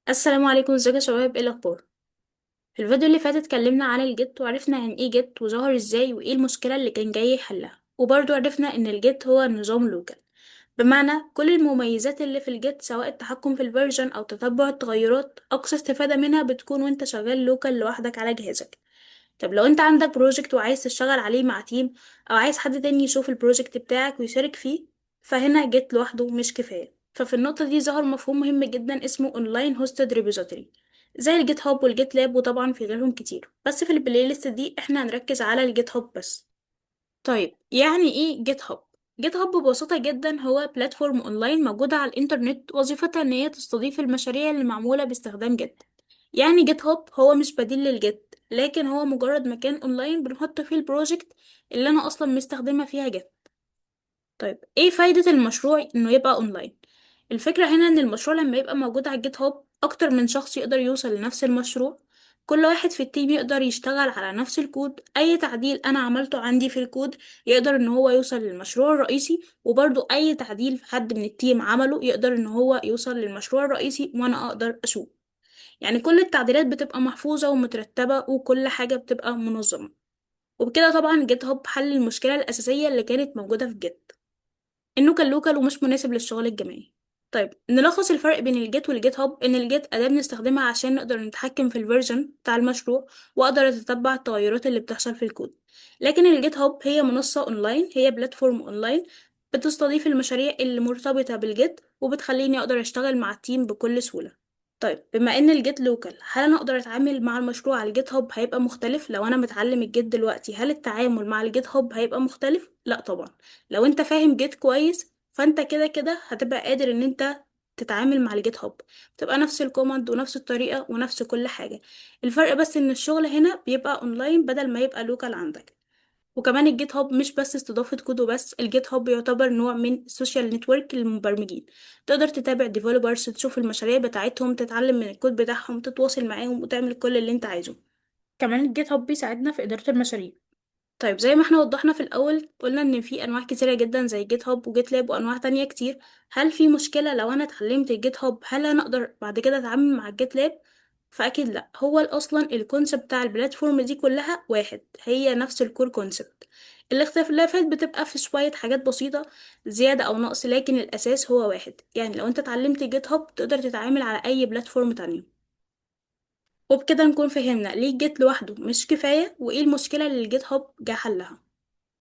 السلام عليكم، ازيكم يا شباب؟ ايه الاخبار؟ في الفيديو اللي فات اتكلمنا عن الجيت وعرفنا يعني ايه جيت وظهر ازاي وايه المشكله اللي كان جاي يحلها، وبرضه عرفنا ان الجيت هو نظام لوكال، بمعنى كل المميزات اللي في الجيت سواء التحكم في الفيرجن او تتبع التغيرات اقصى استفاده منها بتكون وانت شغال لوكال لوحدك على جهازك. طب لو انت عندك بروجكت وعايز تشتغل عليه مع تيم او عايز حد تاني يشوف البروجكت بتاعك ويشارك فيه، فهنا جيت لوحده مش كفاية. ففي النقطة دي ظهر مفهوم مهم جدا اسمه اونلاين هوستد ريبوزيتوري، زي الجيت هاب والجيت لاب، وطبعا في غيرهم كتير، بس في البلاي ليست دي احنا هنركز على الجيت هاب بس. طيب يعني ايه جيت هاب؟ جيت هاب ببساطة جدا هو بلاتفورم اونلاين موجودة على الانترنت، وظيفتها ان هي تستضيف المشاريع اللي معمولة باستخدام جيت. يعني جيت هاب هو مش بديل للجيت، لكن هو مجرد مكان اونلاين بنحط فيه البروجكت اللي انا اصلا مستخدمة فيها جيت. طيب ايه فايدة المشروع انه يبقى اونلاين؟ الفكرة هنا ان المشروع لما يبقى موجود على الجيت هاب اكتر من شخص يقدر يوصل لنفس المشروع. كل واحد في التيم يقدر يشتغل على نفس الكود، اي تعديل انا عملته عندي في الكود يقدر ان هو يوصل للمشروع الرئيسي، وبرضو اي تعديل حد من التيم عمله يقدر ان هو يوصل للمشروع الرئيسي وانا اقدر اشوف. يعني كل التعديلات بتبقى محفوظة ومترتبة وكل حاجة بتبقى منظمة. وبكده طبعا جيت هاب حل المشكلة الأساسية اللي كانت موجودة في جيت، انه كان لوكال ومش مناسب للشغل الجماعي. طيب نلخص الفرق بين الجيت والجيت هاب، ان الجيت اداة بنستخدمها عشان نقدر نتحكم في الفيرجن بتاع المشروع واقدر اتتبع التغيرات اللي بتحصل في الكود. لكن الجيت هاب هي منصة اونلاين، هي بلاتفورم اونلاين بتستضيف المشاريع اللي مرتبطة بالجيت وبتخليني اقدر اشتغل مع التيم بكل سهولة. طيب بما ان الجيت لوكال، هل انا اقدر اتعامل مع المشروع على الجيت هاب هيبقى مختلف؟ لو انا متعلم الجيت دلوقتي هل التعامل مع الجيت هاب هيبقى مختلف؟ لا طبعا. لو انت فاهم جيت كويس فانت كده كده هتبقى قادر ان انت تتعامل مع الجيت هاب، تبقى نفس الكوماند ونفس الطريقة ونفس كل حاجة. الفرق بس ان الشغل هنا بيبقى اونلاين بدل ما يبقى لوكال عندك. وكمان الجيت هاب مش بس استضافة كود وبس، الجيت هاب يعتبر نوع من السوشيال نتورك للمبرمجين. تقدر تتابع ديفلوبرز، تشوف المشاريع بتاعتهم، تتعلم من الكود بتاعهم، تتواصل معاهم وتعمل كل اللي انت عايزه. كمان الجيت هاب بيساعدنا في إدارة المشاريع. طيب زي ما احنا وضحنا في الأول، قلنا إن في أنواع كتيرة جدا زي جيت هاب وجيت لاب وأنواع تانية كتير. هل في مشكلة لو أنا اتعلمت الجيت هاب هل أنا أقدر بعد كده أتعامل مع الجيت لاب؟ فأكيد لأ. هو أصلا الكونسبت بتاع البلاتفورم دي كلها واحد، هي نفس الكور كونسبت. الاختلافات بتبقى في شوية حاجات بسيطة زيادة أو نقص، لكن الأساس هو واحد. يعني لو أنت اتعلمت جيت هاب تقدر تتعامل على أي بلاتفورم تانية. وبكده نكون فهمنا ليه الجيت لوحده مش كفاية وايه المشكلة اللي الجيت هاب جه حلها.